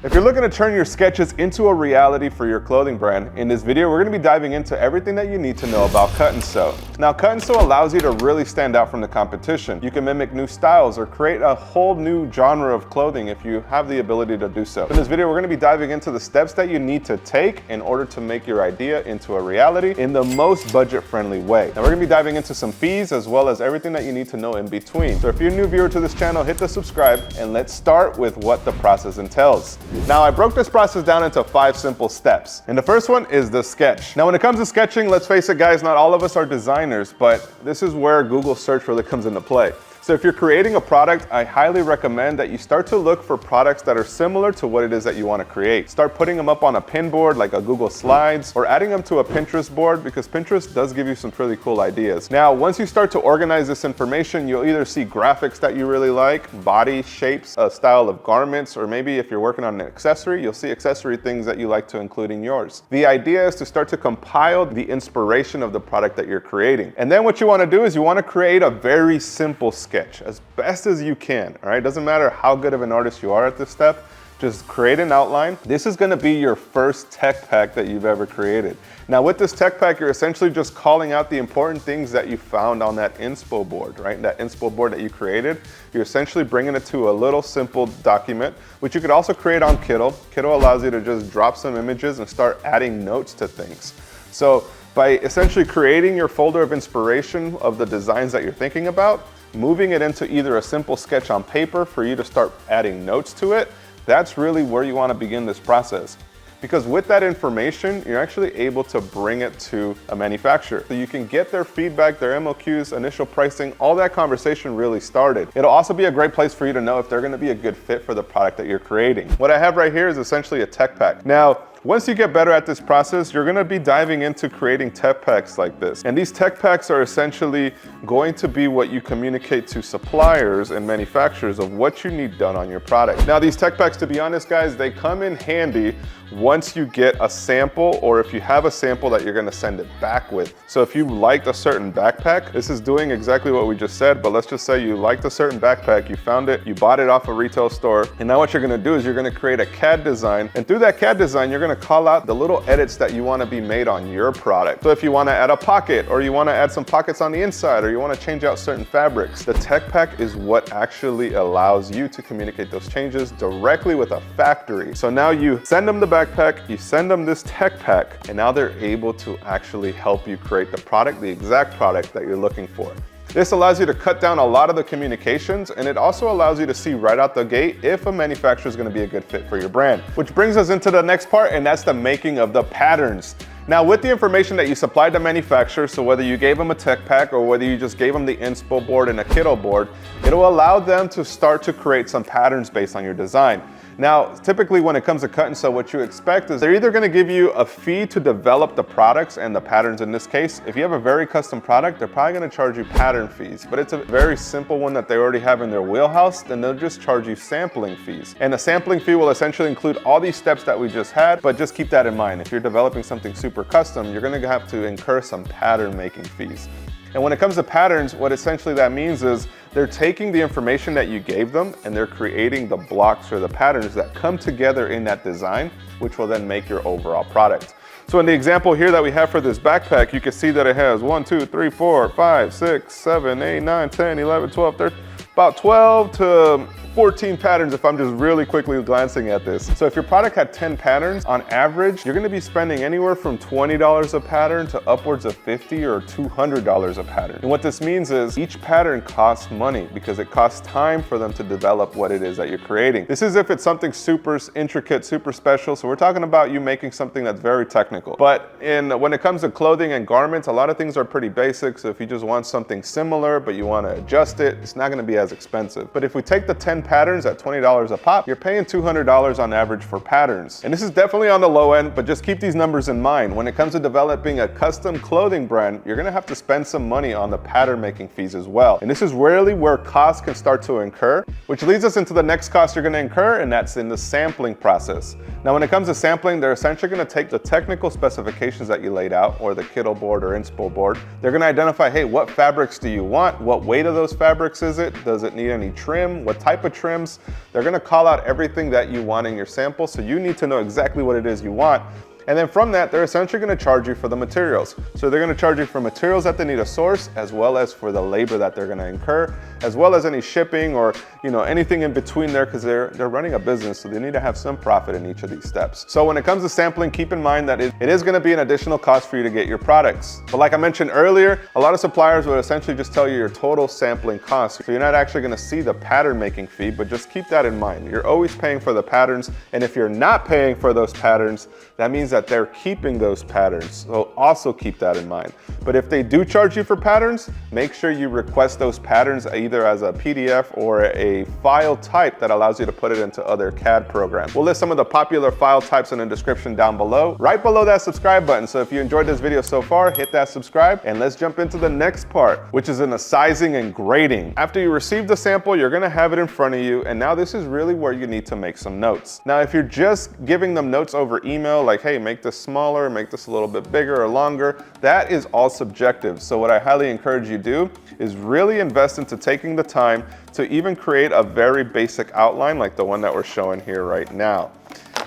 If you're looking to turn your sketches into a reality for your clothing brand, in this video we're going to be diving into everything that you need to know about cut and sew. Now, cut and sew allows you to really stand out from the competition. You can mimic new styles or create a whole new genre of clothing if you have the ability to do so. In this video we're going to be diving into the steps that you need to take in order to make your idea into a reality in the most budget-friendly way. Now, we're going to be diving into some fees as well as everything that you need to know in between. So if you're a new viewer to this channel, hit the subscribe and let's start with what the process entails. Now, I broke this process down into 5 simple steps. And the first one is the sketch. Now, when it comes to sketching, let's face it, guys, not all of us are designers, but this is where Google search really comes into play. So if you're creating a product, I highly recommend that you start to look for products that are similar to what it is that you want to create. Start putting them up on a pin board like a Google Slides or adding them to a Pinterest board, because Pinterest does give you some pretty cool ideas. Now, once you start to organize this information, you'll either see graphics that you really like, body shapes, a style of garments, or maybe if you're working on an accessory, you'll see accessory things that you like to include in yours. The idea is to start to compile the inspiration of the product that you're creating. And then what you want to do is you want to create a very simple sketch as best as you can. All right, doesn't matter how good of an artist you are at this step, just create an outline. This is going to be your first tech pack that you've ever created. Now, with this tech pack, you're essentially just calling out the important things that you found on that inspo board, right? That inspo board that you created. You're essentially bringing it to a little simple document, which you could also create on Kiddo. Kiddo allows you to just drop some images and start adding notes to things. So by essentially creating your folder of inspiration of the designs that you're thinking about, moving it into either a simple sketch on paper for you to start adding notes to it, that's really where you want to begin this process. Because with that information, you're actually able to bring it to a manufacturer. So you can get their feedback, their MOQs, initial pricing, all that conversation really started. It'll also be a great place for you to know if they're going to be a good fit for the product that you're creating. What I have right here is essentially a tech pack. Now, once you get better at this process, you're going to be diving into creating tech packs like this. And these tech packs are essentially going to be what you communicate to suppliers and manufacturers of what you need done on your product. Now, these tech packs, to be honest, guys, they come in handy once you get a sample, or if you have a sample that you're going to send it back with. So if you liked a certain backpack, this is doing exactly what we just said, but let's just say you liked a certain backpack, you found it, you bought it off a retail store, and now what you're going to do is you're going to create a CAD design, and through that CAD design, you're going to call out the little edits that you want to be made on your product. So if you want to add a pocket, or you want to add some pockets on the inside, or you want to change out certain fabrics, the tech pack is what actually allows you to communicate those changes directly with a factory. So now you send them the backpack, you send them this tech pack, and now they're able to actually help you create the product, the exact product that you're looking for. This allows you to cut down a lot of the communications, and it also allows you to see right out the gate if a manufacturer is going to be a good fit for your brand. Which brings us into the next part, and that's the making of the patterns. Now, with the information that you supplied the manufacturer, so whether you gave them a tech pack or whether you just gave them the inspo board and a Kiddo board, it'll allow them to start to create some patterns based on your design. Now, typically when it comes to cut and sew, what you expect is they're either going to give you a fee to develop the products and the patterns in this case. If you have a very custom product, they're probably going to charge you pattern fees, but it's a very simple one that they already have in their wheelhouse, then they'll just charge you sampling fees. And the sampling fee will essentially include all these steps that we just had, but just keep that in mind. If you're developing something super custom, you're going to have to incur some pattern making fees. And when it comes to patterns, what essentially that means is they're taking the information that you gave them and they're creating the blocks or the patterns that come together in that design, which will then make your overall product. So in the example here that we have for this backpack, you can see that it has 1, 2, 3, 4, 5, 6, 7, 8, 9, 10, 11, 12, 13, about 12 to 14 patterns if I'm just really quickly glancing at this. So if your product had 10 patterns, on average, you're gonna be spending anywhere from $20 a pattern to upwards of $50 or $200 a pattern. And what this means is each pattern costs money because it costs time for them to develop what it is that you're creating. This is if it's something super intricate, super special. So we're talking about you making something that's very technical. But when it comes to clothing and garments, a lot of things are pretty basic. So if you just want something similar, but you want to adjust it, it's not gonna be as expensive. But if we take the 10 patterns at $20 a pop, you're paying $200 on average for patterns. And this is definitely on the low end, but just keep these numbers in mind. When it comes to developing a custom clothing brand, you're gonna have to spend some money on the pattern making fees as well. And this is really where costs can start to incur, which leads us into the next cost you're gonna incur, and that's in the sampling process. Now, when it comes to sampling, they're essentially gonna take the technical specifications that you laid out, or the Kiddo board or inspo board. They're gonna identify, hey, what fabrics do you want? What weight of those fabrics is it? does it need any trim, what type of trims. They're gonna call out everything that you want in your sample, so you need to know exactly what it is you want. And then from that, they're essentially gonna charge you for the materials. So they're gonna charge you for materials that they need to source, as well as for the labor that they're gonna incur, as well as any shipping or anything in between there, because they're running a business, so they need to have some profit in each of these steps. So when it comes to sampling, keep in mind that it is gonna be an additional cost for you to get your products. But like I mentioned earlier, a lot of suppliers would essentially just tell you your total sampling cost. So you're not actually gonna see the pattern making fee, but just keep that in mind. You're always paying for the patterns, and if you're not paying for those patterns, that means that they're keeping those patterns. So also keep that in mind. But if they do charge you for patterns, make sure you request those patterns either as a PDF or a file type that allows you to put it into other CAD programs. We'll list some of the popular file types in the description down below, right below that subscribe button. So if you enjoyed this video so far, hit that subscribe, and let's jump into the next part, which is in the sizing and grading. After you receive the sample, you're gonna have it in front of you, and now this is really where you need to make some notes. Now, if you're just giving them notes over email, like, hey, make this smaller, make this a little bit bigger or longer, that is all subjective. So what I highly encourage you to do is really invest into taking the time to even create a very basic outline like the one that we're showing here right now.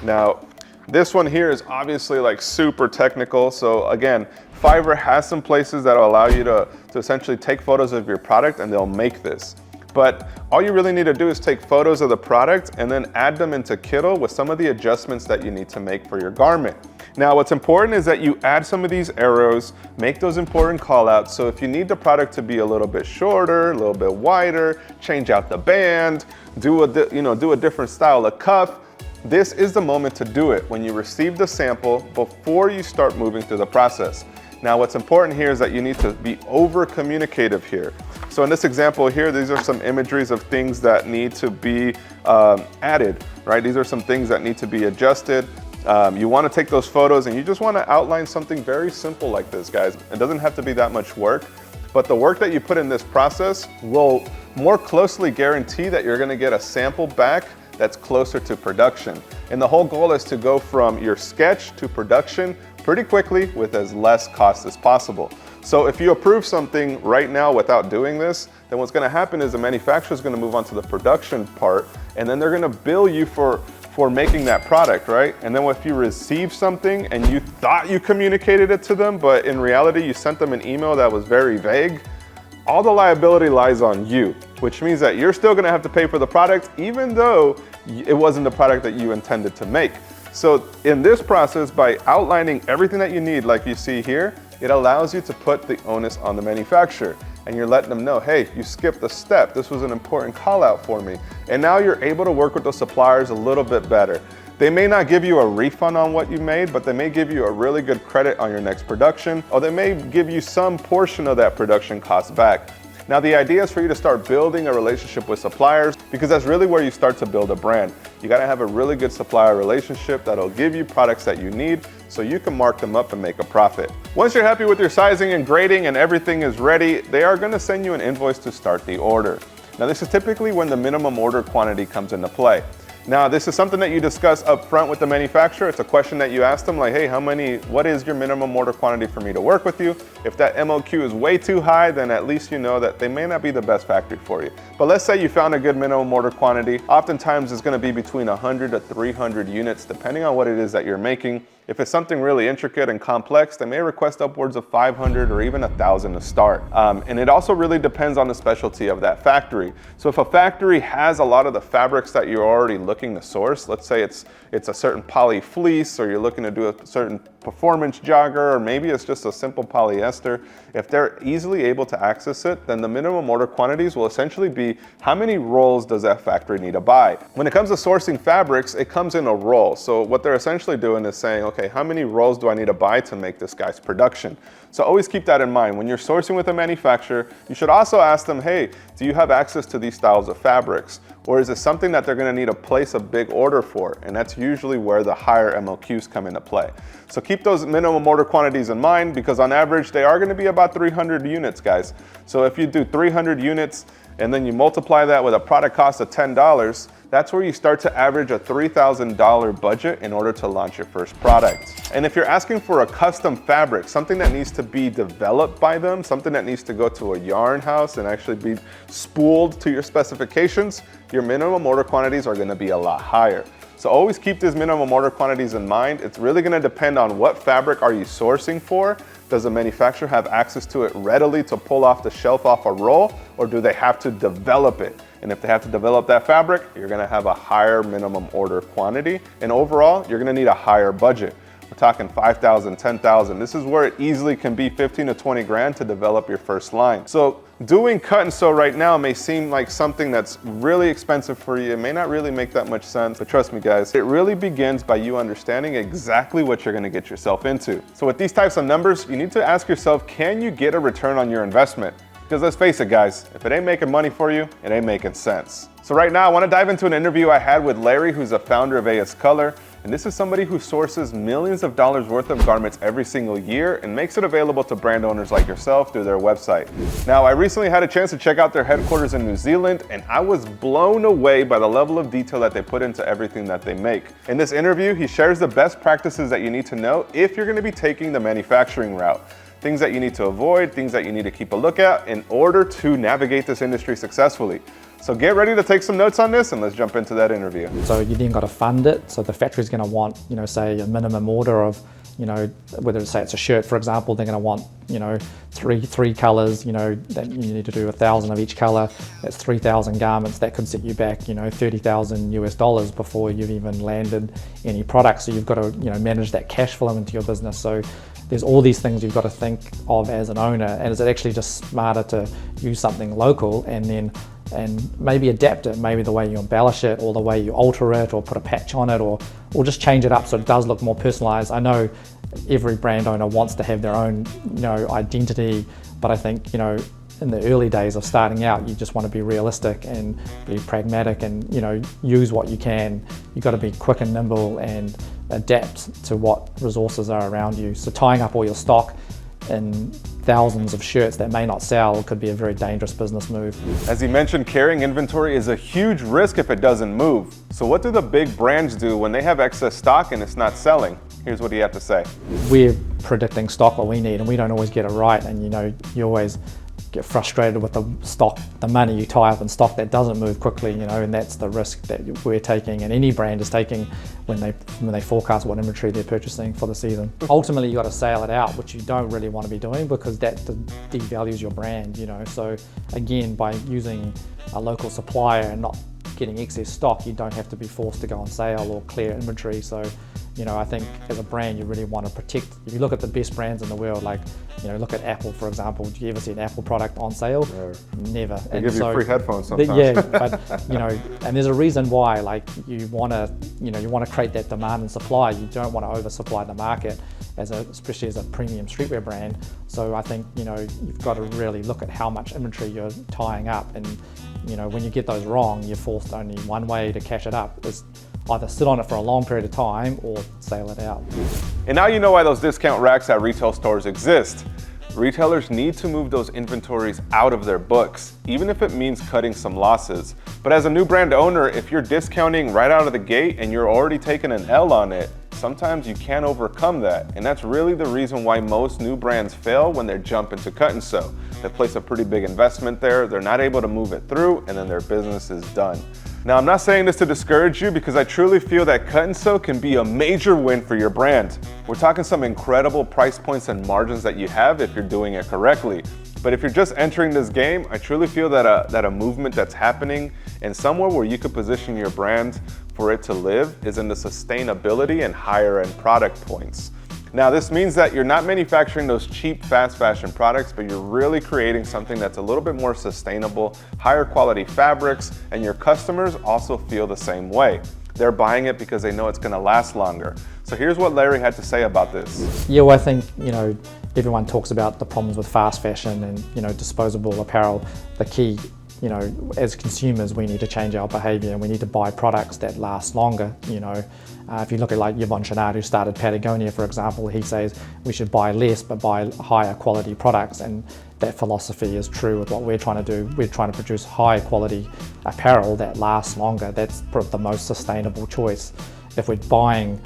Now, this one here is obviously like super technical. So again, Fiverr has some places that will allow you to essentially take photos of your product, and they'll make this. But all you really need to do is take photos of the product and then add them into Colour with some of the adjustments that you need to make for your garment. Now, what's important is that you add some of these arrows, make those important call outs. So if you need the product to be a little bit shorter, a little bit wider, change out the band, do a different style of cuff, this is the moment to do it when you receive the sample before you start moving through the process. Now, what's important here is that you need to be over communicative here. So in this example here, these are some imageries of things that need to be added, right? These are some things that need to be adjusted. You want to take those photos and you just want to outline something very simple like this, guys. It doesn't have to be that much work, but the work that you put in this process will more closely guarantee that you're going to get a sample back that's closer to production. And the whole goal is to go from your sketch to production pretty quickly with as less cost as possible. So if you approve something right now without doing this, then what's gonna happen is the manufacturer is gonna move on to the production part, and then they're gonna bill you for making that product, right? And then if you receive something and you thought you communicated it to them, but in reality you sent them an email that was very vague, all the liability lies on you, which means that you're still gonna have to pay for the product even though it wasn't the product that you intended to make. So in this process, by outlining everything that you need, like you see here, it allows you to put the onus on the manufacturer. And you're letting them know, hey, you skipped a step. This was an important call out for me. And now you're able to work with those suppliers a little bit better. They may not give you a refund on what you made, but they may give you a really good credit on your next production, or they may give you some portion of that production cost back. Now, the idea is for you to start building a relationship with suppliers, because that's really where you start to build a brand. You gotta have a really good supplier relationship that'll give you products that you need so you can mark them up and make a profit. Once you're happy with your sizing and grading and everything is ready, they are gonna send you an invoice to start the order. Now, this is typically when the minimum order quantity comes into play. Now, this is something that you discuss up front with the manufacturer. It's a question that you ask them, like, hey, what is your minimum order quantity for me to work with you? If that MOQ is way too high, then at least you know that they may not be the best factory for you. But let's say you found a good minimum order quantity. Oftentimes it's gonna be between 100 to 300 units, depending on what it is that you're making. If it's something really intricate and complex, they may request upwards of 500 or even 1,000 to start. And it also really depends on the specialty of that factory. So if a factory has a lot of the fabrics that you're already looking to source, let's say it's a certain poly fleece, or you're looking to do a certain performance jogger, or maybe it's just a simple polyester, if they're easily able to access it, then the minimum order quantities will essentially be how many rolls does that factory need to buy. When it comes to sourcing fabrics, it comes in a roll. So what they're essentially doing is saying, okay, how many rolls do I need to buy to make this guy's production? So always keep that in mind. When you're sourcing with a manufacturer, you should also ask them, hey, do you have access to these styles of fabrics? Or is it something that they're gonna need to place a big order for? And that's usually where the higher MOQs come into play. So keep those minimum order quantities in mind, because on average, they are gonna be about 300 units, guys. So if you do 300 units and then you multiply that with a product cost of $10, that's where you start to average a $3,000 budget in order to launch your first product. And if you're asking for a custom fabric, something that needs to be developed by them, something that needs to go to a yarn house and actually be spooled to your specifications, your minimum order quantities are gonna be a lot higher. So always keep these minimum order quantities in mind. It's really gonna depend on what fabric are you sourcing for. Does the manufacturer have access to it readily to pull off the shelf off a roll, or do they have to develop it? And if they have to develop that fabric, you're gonna have a higher minimum order quantity. And overall, you're gonna need a higher budget. We're talking 5,000, 10,000. This is where it easily can be 15 to 20 grand to develop your first line. So doing cut and sew right now may seem like something that's really expensive for you. It may not really make that much sense, but trust me guys, it really begins by you understanding exactly what you're gonna get yourself into. So with these types of numbers, you need to ask yourself, can you get a return on your investment? Because let's face it guys, if it ain't making money for you, it ain't making sense. So right now I wanna dive into an interview I had with Larry, who's a founder of AS Colour. And this is somebody who sources millions of dollars worth of garments every single year and makes it available to brand owners like yourself through their website. Now, I recently had a chance to check out their headquarters in New Zealand, and I was blown away by the level of detail that they put into everything that they make. In this interview, he shares the best practices that you need to know if you're gonna be taking the manufacturing route. Things that you need to avoid, things that you need to keep a look at in order to navigate this industry successfully. So get ready to take some notes on this and let's jump into that interview. So you then got to fund it. So the factory's going to want, say a minimum order of, whether say it's a shirt, for example, they're going to want, three colors, that you need to do 1,000 of each color. That's 3,000 garments. That could set you back, $30,000 before you've even landed any products. So you've got to, manage that cash flow into your business. So there's all these things you've got to think of as an owner. And is it actually just smarter to use something local and maybe adapt it, maybe the way you embellish it or the way you alter it or put a patch on it or just change it up so it does look more personalized. I know every brand owner wants to have their own, identity, but I think, in the early days of starting out, you just want to be realistic and be pragmatic and, use what you can. You've got to be quick and nimble and adapt to what resources are around you. So tying up all your stock in thousands of shirts that may not sell could be a very dangerous business move. As he mentioned, carrying inventory is a huge risk if it doesn't move. So what do the big brands do when they have excess stock and it's not selling? Here's what he had to say. We're predicting stock what we need and we don't always get it right, and you always get frustrated with the money you tie up in stock that doesn't move quickly, and that's the risk that we're taking and any brand is taking when they forecast what inventory they're purchasing for the season. Ultimately, you got to sell it out, which you don't really want to be doing because that devalues your brand, So again, by using a local supplier and not getting excess stock, you don't have to be forced to go on sale or clear inventory. So, I think as a brand, you really want to protect. If you look at the best brands in the world, like, look at Apple, for example. Do you ever see an Apple product on sale? Never. They give you free headphones sometimes. Yeah, but, and there's a reason why, like, you want to create that demand and supply. You don't want to oversupply the market, especially as a premium streetwear brand. So I think, you've got to really look at how much inventory you're tying up. And, when you get those wrong, you're forced only one way to cash it up is either sit on it for a long period of time or sell it out. And now you know why those discount racks at retail stores exist. Retailers need to move those inventories out of their books, even if it means cutting some losses. But as a new brand owner, if you're discounting right out of the gate and you're already taking an L on it, sometimes you can't overcome that. And that's really the reason why most new brands fail when they jump into cut and sew. They place a pretty big investment there, they're not able to move it through, and then their business is done. Now, I'm not saying this to discourage you because I truly feel that cut and sew can be a major win for your brand. We're talking some incredible price points and margins that you have if you're doing it correctly. But if you're just entering this game, I truly feel that a movement that's happening and somewhere where you could position your brand for it to live is in the sustainability and higher end product points. Now, this means that you're not manufacturing those cheap, fast fashion products, but you're really creating something that's a little bit more sustainable, higher quality fabrics, and your customers also feel the same way. They're buying it because they know it's gonna last longer. So here's what Larry had to say about this. Yeah, well, I think, everyone talks about the problems with fast fashion and, disposable apparel. The key, as consumers, we need to change our behavior and we need to buy products that last longer, If you look at like Yvon Chouinard, who started Patagonia, for example, he says we should buy less but buy higher quality products, and that philosophy is true with what we're trying to do. We're trying to produce high quality apparel that lasts longer. That's the most sustainable choice. If we're buying,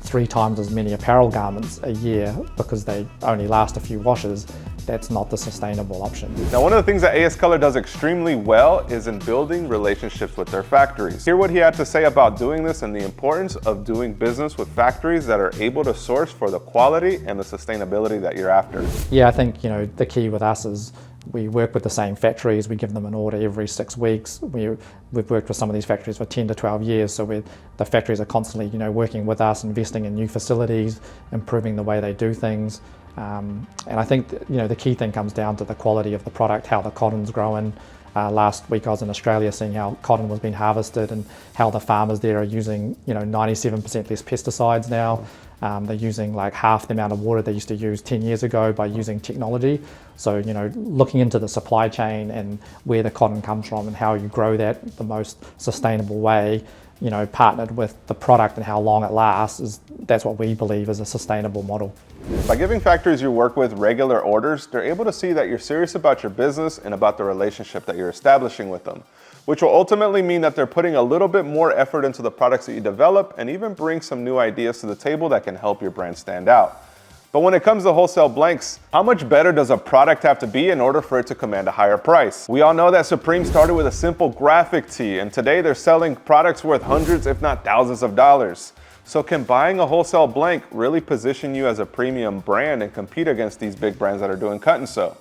3 times as many apparel garments a year because they only last a few washes, that's not the sustainable option. Now, one of the things that AS Color does extremely well is in building relationships with their factories. Hear what he had to say about doing this and the importance of doing business with factories that are able to source for the quality and the sustainability that you're after. Yeah, I think, the key with us is we work with the same factories. We give them an order every 6 weeks. We've worked with some of these factories for 10 to 12 years, so the factories are constantly, working with us, investing in new facilities, improving the way they do things. And I think, the key thing comes down to the quality of the product, how the cotton's growing. Last week I was in Australia seeing how cotton was being harvested and how the farmers there are using, 97% less pesticides now. They're using like half the amount of water they used to use 10 years ago by using technology. So, looking into the supply chain and where the cotton comes from and how you grow that the most sustainable way, partnered with the product and how long it lasts, that's what we believe is a sustainable model. By giving factories you work with regular orders, they're able to see that you're serious about your business and about the relationship that you're establishing with them, which will ultimately mean that they're putting a little bit more effort into the products that you develop and even bring some new ideas to the table that can help your brand stand out. But when it comes to wholesale blanks, how much better does a product have to be in order for it to command a higher price? We all know that Supreme started with a simple graphic tee, and today they're selling products worth hundreds, if not thousands of dollars. So can buying a wholesale blank really position you as a premium brand and compete against these big brands that are doing cut and sew?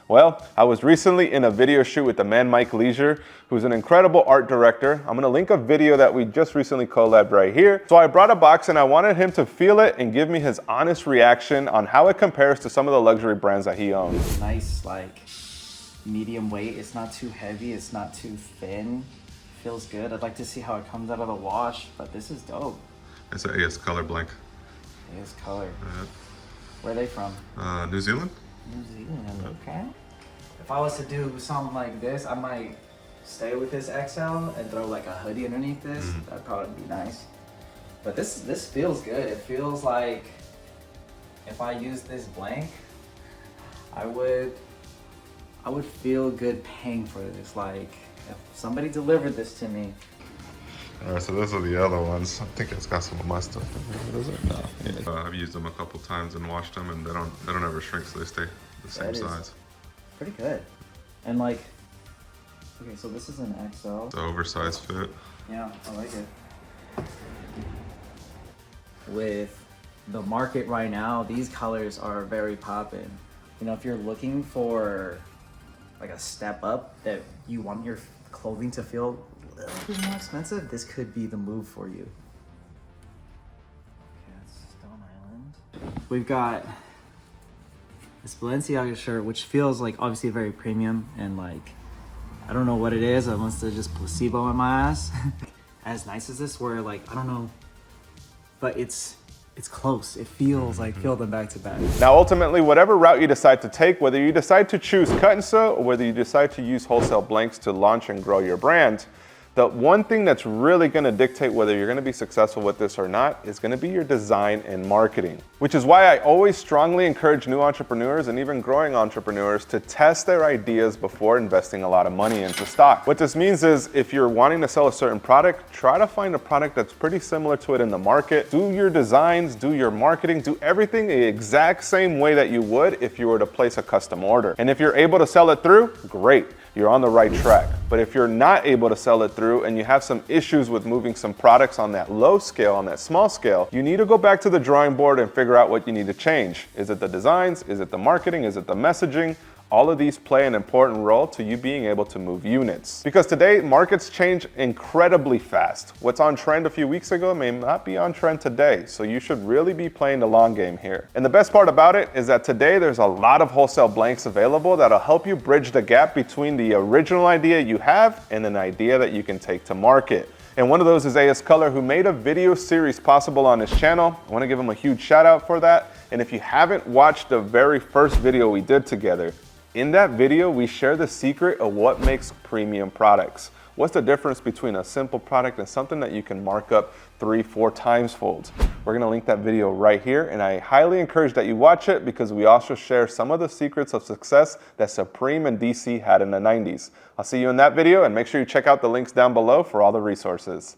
Well, I was recently in a video shoot with the man Mike Leisure, who's an incredible art director. I'm gonna link a video that we just recently collabed right here. So I brought a box and I wanted him to feel it and give me his honest reaction on how it compares to some of the luxury brands that he owns. Nice, medium weight. It's not too heavy, it's not too thin. Feels good. I'd like to see how it comes out of the wash, but this is dope. It's an AS Color blank. AS Color. Where are they from? New Zealand. New Zealand, okay. If I was to do something like this, I might stay with this XL and throw like a hoodie underneath this. That'd probably be nice. But this feels good. It feels like if I use this blank, I would feel good paying for this. Like if somebody delivered this to me. All right, so those are the other ones. I think it's got some of my stuff in there. Is it? No. Yeah. I've used them a couple times and washed them, and they don't ever shrink, so they stay the same size. Pretty good. And okay, so this is an XL. It's an oversized fit. Yeah, I like it. With the market right now, these colors are very poppin'. If you're looking for like a step up that you want your clothing to feel a little bit more expensive, this could be the move for you. Okay, that's Stone Island. We've got this Balenciaga shirt, which feels like obviously very premium and I don't know what it is, unless it's just placebo in my ass. As nice as this, where I don't know, but it's close. It feels like feel them back to back. Now, ultimately, whatever route you decide to take, whether you decide to choose cut and sew or whether you decide to use wholesale blanks to launch and grow your brand, the one thing that's really gonna dictate whether you're gonna be successful with this or not is gonna be your design and marketing, which is why I always strongly encourage new entrepreneurs and even growing entrepreneurs to test their ideas before investing a lot of money into stock. What this means is if you're wanting to sell a certain product, try to find a product that's pretty similar to it in the market. Do your designs, do your marketing, do everything the exact same way that you would if you were to place a custom order. And if you're able to sell it through, great. You're on the right track. But if you're not able to sell it through and you have some issues with moving some products on that low scale, on that small scale, you need to go back to the drawing board and figure out what you need to change. Is it the designs? Is it the marketing? Is it the messaging? All of these play an important role to you being able to move units. Because today, markets change incredibly fast. What's on trend a few weeks ago may not be on trend today, so you should really be playing the long game here. And the best part about it is that today there's a lot of wholesale blanks available that'll help you bridge the gap between the original idea you have and an idea that you can take to market. And one of those is AS Color, who made a video series possible on his channel. I want to give him a huge shout out for that. And if you haven't watched the very first video we did together, in that video, we share the secret of what makes premium products. What's the difference between a simple product and something that you can mark up 3-4 times folds? We're gonna link that video right here, and I highly encourage that you watch it because we also share some of the secrets of success that Supreme and DC had in the 90s. I'll see you in that video, and make sure you check out the links down below for all the resources.